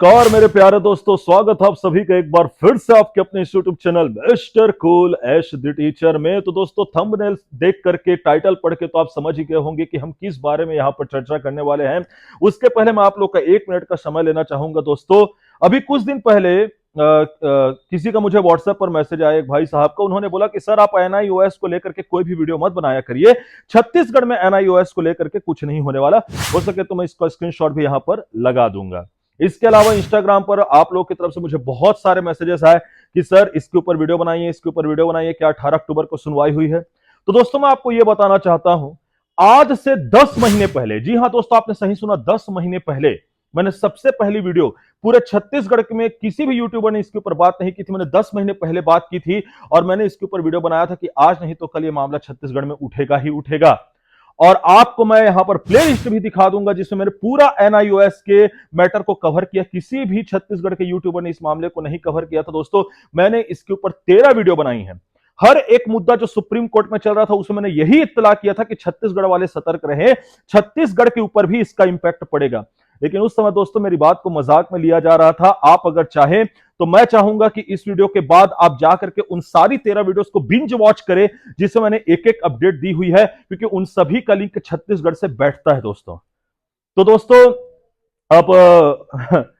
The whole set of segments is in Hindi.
नमस्कार मेरे प्यारे दोस्तों, स्वागत है आप सभी का एक बार फिर से आपके अपने YouTube channel mister cool Ash the teacher में। तो दोस्तों, थंबनेल देख करके, टाइटल पढ़ के तो आप समझ ही गए होंगे कि हम किस बारे में यहाँ पर चर्चा करने वाले हैं। उसके पहले मैं आप लोग का 1 मिनट का समय लेना चाहूंगा। दोस्तों, अभी कुछ दिन पहले किसी का मुझे व्हाट्सएप पर मैसेज आया एक भाई साहब का। उन्होंने बोला कि सर, आप एनआईओएस को लेकर के कोई भी वीडियो मत बनाया करिए, छत्तीसगढ़ में एनआईओएस को लेकर के कुछ नहीं होने वाला। हो सके तो मैं इसका स्क्रीनशॉट भी यहां पर लगा दूंगा। इसके अलावा इंस्टाग्राम पर आप लोग की तरफ से मुझे बहुत सारे मैसेजेस आए कि सर, इसके ऊपर वीडियो बनाइए, इसके ऊपर वीडियो बनाइए, क्या 18 अक्टूबर को सुनवाई हुई है। तो दोस्तों, मैं आपको यह बताना चाहता हूं, आज से 10 महीने पहले, जी हां दोस्तों, आपने सही सुना, 10 महीने पहले मैंने सबसे पहली वीडियो पूरे छत्तीसगढ़ में किसी भी यूट्यूबर ने इसके ऊपर बात नहीं की थी। मैंने 10 महीने पहले बात की थी और मैंने इसके ऊपर वीडियो बनाया था कि आज नहीं तो कल ये मामला छत्तीसगढ़ में उठेगा ही उठेगा। और आपको मैं यहां पर प्लेलिस्ट भी दिखा दूंगा जिसमें मैंने पूरा एनआईओएस के मैटर को कवर किया। किसी भी छत्तीसगढ़ के यूट्यूबर ने इस मामले को नहीं कवर किया था। दोस्तों, मैंने इसके ऊपर 13 वीडियो बनाई हैं। हर एक मुद्दा जो सुप्रीम कोर्ट में चल रहा था उसमें मैंने यही इत्तला किया था कि छत्तीसगढ़ वाले सतर्क रहे, छत्तीसगढ़ के ऊपर भी इसका इंपैक्ट पड़ेगा। लेकिन उस समय दोस्तों मेरी बात को मजाक में लिया जा रहा था। आप अगर चाहें तो मैं चाहूंगा कि इस वीडियो के बाद आप जाकर के उन सारी 13 वीडियोस को बिंज वॉच करें जिसमें मैंने एक एक अपडेट दी हुई है, क्योंकि उन सभी का लिंक छत्तीसगढ़ से बैठता है दोस्तों। तो दोस्तों, अब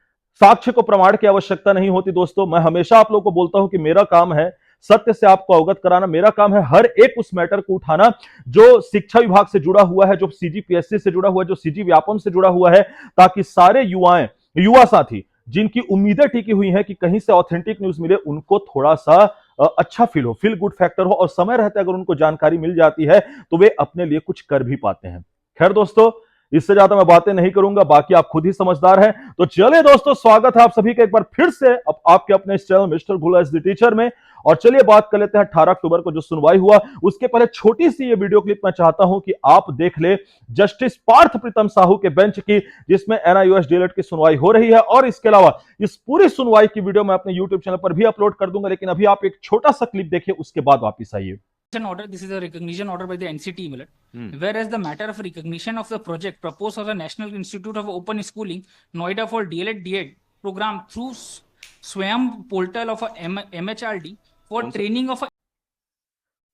साक्ष्य को प्रमाण की आवश्यकता नहीं होती। दोस्तों, मैं हमेशा आप लोगों को बोलता हूं कि मेरा काम है सत्य से आपको अवगत कराना। मेरा काम है हर एक उस मैटर को उठाना जो शिक्षा विभाग से जुड़ा हुआ है, जो सीजीपीएससी से जुड़ा हुआ है, जो सीजी व्यापम से जुड़ा हुआ है, ताकि सारे युवा साथी जिनकी उम्मीदें टिकी हुई हैं कि कहीं से ऑथेंटिक न्यूज मिले, उनको थोड़ा सा अच्छा फील हो, फील गुड फैक्टर हो, और समय रहते अगर उनको जानकारी मिल जाती है तो वे अपने लिए कुछ कर भी पाते हैं। खैर दोस्तों, इससे ज्यादा मैं बातें नहीं करूंगा, बाकी आप खुद ही समझदार हैं। तो चलिए दोस्तों, स्वागत है आप सभी का एक बार फिर से आपके अपने इस channel mister cool Ash the teacher में। और चलिए बात कर लेते हैं 18 अक्टूबर को जो सुनवाई हुआ। उसके पहले छोटी सी ये वीडियो क्लिप मैं चाहता हूं कि आप देख ले, जस्टिस पार्थ प्रीतम साहू के बेंच की, जिसमें एनआईओएस डीएलएड की सुनवाई हो रही है। और इसके अलावा इस पूरी सुनवाई की वीडियो मैं अपने यूट्यूब चैनल पर भी अपलोड कर दूंगा। लेकिन अभी आप एक छोटा सा क्लिप देखिए, उसके बाद वापिस आइए। Order. This is a recognition order by the NCT, whereas the matter of recognition of the project proposed of the National Institute of Open Schooling, Noida for DLED DED program through Swayam portal of a MHRD for training of a...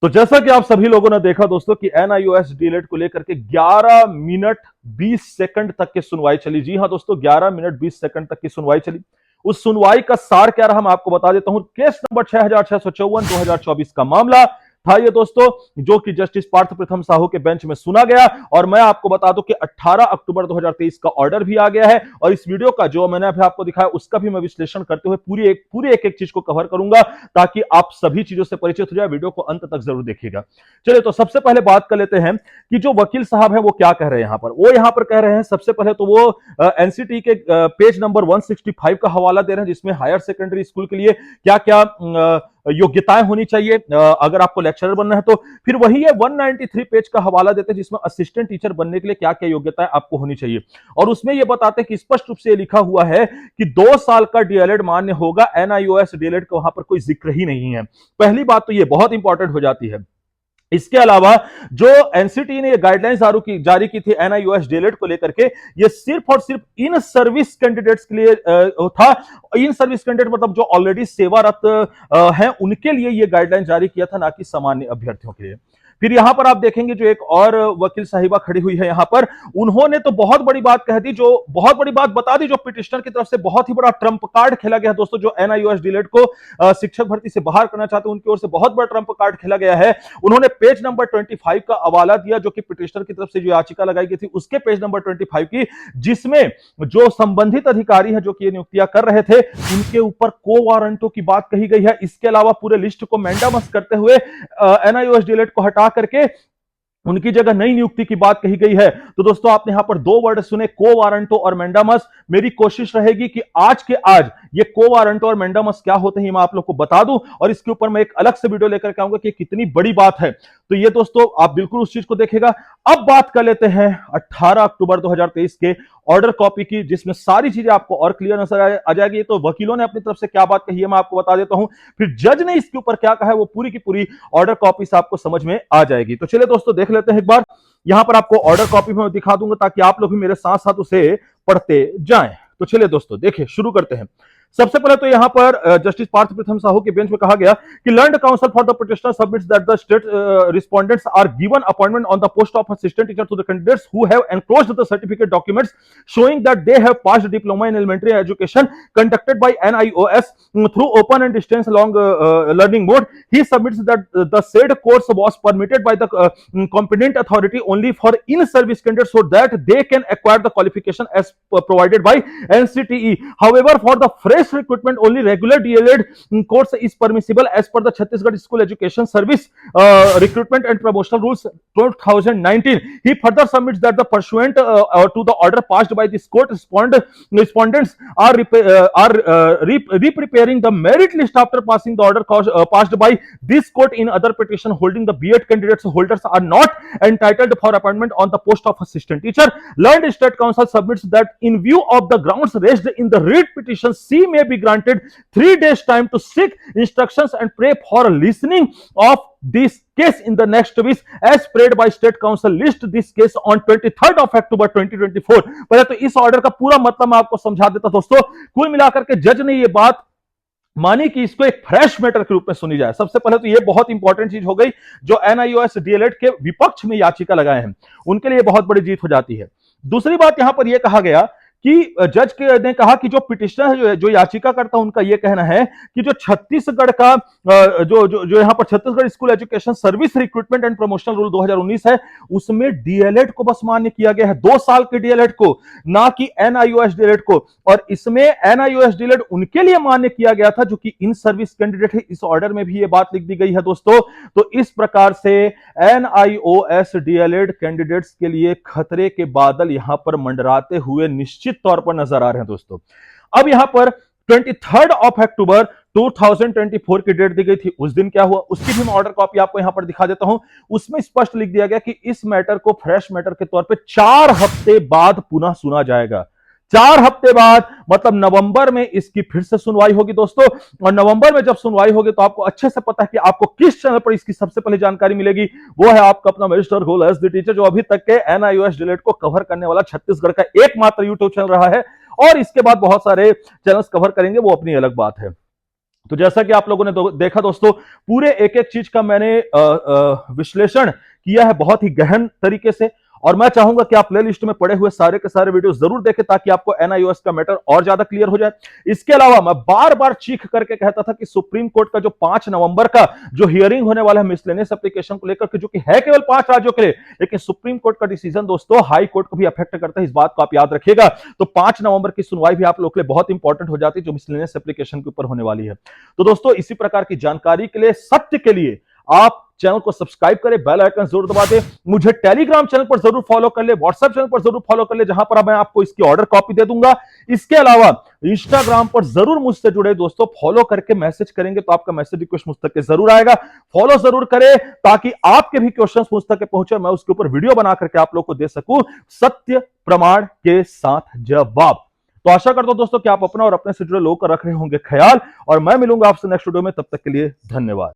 तो जैसा कि आप सभी लोगों ने देखा दोस्तों कि एनआईओएस डीएलएड को लेकर के 11 मिनट 20 सेकंड तक की सुनवाई चली। जी हां दोस्तों, 11 मिनट 20 सेकंड तक की सुनवाई चली। उस सुनवाई का सार क्या रहा मैं आपको बता देता हूं। केस नंबर 6654 2024 का मामला था ये दोस्तों, जो कि जस्टिस पार्थ प्रथम साहू के बेंच में सुना गया। और मैं आपको बता दूं कि 18 अक्टूबर 2023 का ऑर्डर भी आ गया है। और इस वीडियो का जो मैंने अभी आपको दिखाया उसका भी मैं विश्लेषण करते हुए पूरी एक चीज को कवर करूंगा, ताकि आप सभी चीजों से परिचित हो जाए। वीडियो को अंत तक जरूर देखिएगा। चलिए, तो सबसे पहले बात कर लेते हैं कि जो वकील साहब हैं वो क्या कह रहे हैं। वो यहां पर कह रहे हैं, सबसे पहले तो वो एनसीटी के पेज नंबर 165 का हवाला दे रहे हैं, जिसमें हायर सेकेंडरी स्कूल के लिए क्या क्या योग्यताएं होनी चाहिए अगर आपको लेक्चरर बनना है तो। फिर वही है 193 पेज का हवाला देते हैं, जिसमें असिस्टेंट टीचर बनने के लिए क्या क्या योग्यताएं आपको होनी चाहिए। और उसमें यह बताते हैं कि स्पष्ट रूप से लिखा हुआ है कि 2 साल का डीएलएड मान्य होगा। एनआईओएस डीएलएड का वहां पर कोई जिक्र ही नहीं है। पहली बात तो यह बहुत इंपॉर्टेंट हो जाती है। इसके अलावा जो एनसीटी ने ये गाइडलाइंस जारी की थी एनआईओएस डीएलएड को लेकर के, ये सिर्फ और सिर्फ इन सर्विस कैंडिडेट्स के लिए था। इन सर्विस कैंडिडेट मतलब जो ऑलरेडी सेवारत हैं, उनके लिए ये गाइडलाइन जारी किया था, ना कि सामान्य अभ्यर्थियों के लिए। फिर यहां पर आप देखेंगे जो एक और वकील साहिबा खड़ी हुई है यहां पर, उन्होंने तो बहुत बड़ी बात कह दी, जो बहुत बड़ी बात बता दी, जो पिटिशनर की तरफ से बहुत ही बड़ा ट्रम्प कार्ड खेला गया दोस्तों। जो एनआईओएस डीएलएड को शिक्षक भर्ती से बाहर करना चाहते हैं, उनकी ओर से बहुत बड़ा ट्रम्प कार्ड खेला गया है। उन्होंने पेज नंबर 25 का हवाला दिया, जो कि पिटिशनर की तरफ से जो याचिका लगाई गई थी उसके पेज नंबर 25 की, जिसमें जो संबंधित अधिकारी है जो कि ये नियुक्तियां कर रहे थे, उनके ऊपर को वारंटों की बात कही गई है। इसके अलावा पूरे लिस्ट को मैंडामस करते हुए एनआईओएस डीएलएड को हटा करके उनकी जगह नई नियुक्ति की बात कही गई है। तो दोस्तों, आपने यहां पर 2 वर्ड सुने, को वारंटो और मैंडामस। मेरी कोशिश रहेगी कि आज के आज ये को वारंटो और मैंडामस क्या होते हैं मैं आप लोग को बता दूं, और इसके ऊपर मैं एक अलग से वीडियो लेकर के आऊंगा कि कितनी बड़ी बात है। तो ये दोस्तों, आप बिल्कुल उस चीज को देखेगा। अब बात कर लेते हैं 18 अक्टूबर 2023 के ऑर्डर कॉपी की, जिसमें सारी चीजें आपको और क्लियर नजर आ जाएगी। तो वकीलों ने अपनी तरफ से क्या बात कही है मैं आपको बता देता हूं, फिर जज ने इसके ऊपर क्या कहा है, वो पूरी की पूरी ऑर्डर कॉपी से आपको समझ में आ जाएगी। तो चलिए दोस्तों, देख लेते हैं एक बार। यहां पर आपको ऑर्डर कॉपी में दिखा दूंगा ताकि आप लोग भी मेरे साथ साथ उसे पढ़ते जाएं। तो चलिए दोस्तों देखिए शुरू करते हैं। सबसे पहले तो यहां पर जस्टिस पार्थ प्रथम साहू के बेंच में कहा गया कि learned counsel for the petitioner submits that the state respondents are given appointment on the post of assistant teacher to the candidates who have enclosed the certificate documents showing that they have passed diploma in elementary education conducted by NIOS through open and distance long learning mode. He submits that the said course was permitted by the competent authority only for in-service candidates so that they can acquire the qualification as provided by NCTE. However, for the fresh recruitment, only regular DLED course is permissible as per the Chhattisgarh School Education Service Recruitment and Promotional Rules 2019. He further submits that the pursuant to the order passed by this court, respondents are re-preparing the merit list after passing the order passed by this court in other petition holding the B.Ed candidates holders are not entitled for appointment on the post of assistant teacher. Learned State Council submits that in view of the grounds raised in the writ petition, C may be granted 3 days time to seek instructions and pray for listening of this case in the next week as prayed by State Council. List this case on 23rd of October 2024. पहले तो इस ऑर्डर का पूरा मतलब मैं आपको समझा देता दोस्तों। कुल मिलाकर के जज ने ये बात मानी कि इसको एक फ्रेश मैटर के रूप में सुनी जाए। सबसे पहले तो ये बहुत इंपॉर्टेंट चीज हो गई, जो एनआईओएस डीएलएड के विपक्ष में याचिका लगाए हैं उनके लिए बहुत बड़ी जीत हो जाती है। दूसरी बात यहां पर यह कहा गया कि जज ने कहा कि जो पिटिशनर है, जो याचिका करता उनका यह कहना है कि जो छत्तीसगढ़ का जो यहां पर Chhattisgarh school education service recruitment and promotional rule 2019 है, उसमें डीएलएड को बस मान्य किया गया है, 2 साल के डीएलएड को, ना कि एनआईओएस डीएलएड को। और इसमें एनआईओएस डीएलएड उनके लिए मान्य किया गया था जो कि इन सर्विस कैंडिडेट है। इस ऑर्डर में भी यह बात लिख दी गई है दोस्तों। तो इस प्रकार से एनआईओएस डीएलएड कैंडिडेट्स के लिए खतरे के बादल यहां पर मंडराते हुए निश्चित तौर पर नजर आ रहे हैं दोस्तों। अब यहां पर 23rd ऑफ अक्टूबर 2024 की डेट दी गई थी। उस दिन क्या हुआ उसकी भी मैं ऑर्डर कॉपी आपको यहां पर दिखा देता हूं। उसमें स्पष्ट लिख दिया गया कि इस मैटर को फ्रेश मैटर के तौर पे 4 हफ्ते बाद पुनः सुना जाएगा। 4 हफ्ते बाद मतलब नवंबर में इसकी फिर से सुनवाई होगी दोस्तों। और नवंबर में जब सुनवाई होगी तो आपको अच्छे से पता है कि आपको किस चैनल पर इसकी सबसे पहले जानकारी मिलेगी। वो है आपका अपना mister goal S the teacher, जो अभी तक के एनआईओएस डीएलएड को कवर करने वाला छत्तीसगढ़ का एकमात्र यूट्यूब चैनल रहा है। और इसके बाद बहुत सारे चैनल्स कवर करेंगे, वो अपनी अलग बात है। तो जैसा कि आप लोगों ने देखा दोस्तों, पूरे एक एक चीज का मैंने विश्लेषण किया है बहुत ही गहन तरीके से। और मैं चाहूंगा कि आप प्लेलिस्ट में पड़े हुए सारे के सारे वीडियो जरूर देखें ताकि आपको एनआईओएस का मैटर और ज्यादा क्लियर हो जाए। इसके अलावा मैं बार बार चीख करके कहता था कि सुप्रीम कोर्ट का जो 5 नवंबर का जो हियरिंग होने वाला है मिसलेनियस एप्लीकेशन को लेकर के, जो कि है केवल 5 राज्यों के लिए, लेकिन सुप्रीम कोर्ट का डिसीजन दोस्तों हाई कोर्ट को भी अफेक्ट करता है, इस बात को आप याद रखिएगा। तो 5 नवंबर की सुनवाई भी आप लोग के लिए बहुत इंपॉर्टेंट हो जाती है, जो मिसलेनियस एप्लीकेशन के ऊपर होने वाली है। तो दोस्तों इसी प्रकार की जानकारी के लिए, सत्य के लिए आप चैनल को सब्सक्राइब करें, बेल आइकन जरूर दबा दें। मुझे टेलीग्राम चैनल पर जरूर फॉलो कर ले, व्हाट्सएप चैनल पर जरूर फॉलो कर ले, जहां पर मैं आपको इसकी ऑर्डर कॉपी दे दूंगा। इसके अलावा इंस्टाग्राम पर जरूर मुझसे जुड़े दोस्तों, फॉलो करके मैसेज करेंगे तो आपका मैसेज रिक्वेस्ट मुझ तक के जरूर आएगा। फॉलो जरूर करें ताकि आपके भी क्वेश्चंस मुझ तक पहुंचे, मैं उसके ऊपर वीडियो बना करके आप लोग को दे सकूं सत्य प्रमाण के साथ जवाब। तो आशा करता हूं दोस्तों कि आप अपना और अपने से जुड़े लोगों का रख रहे होंगे ख्याल, और मैं मिलूंगा आपसे नेक्स्ट वीडियो में। तब तक के लिए धन्यवाद।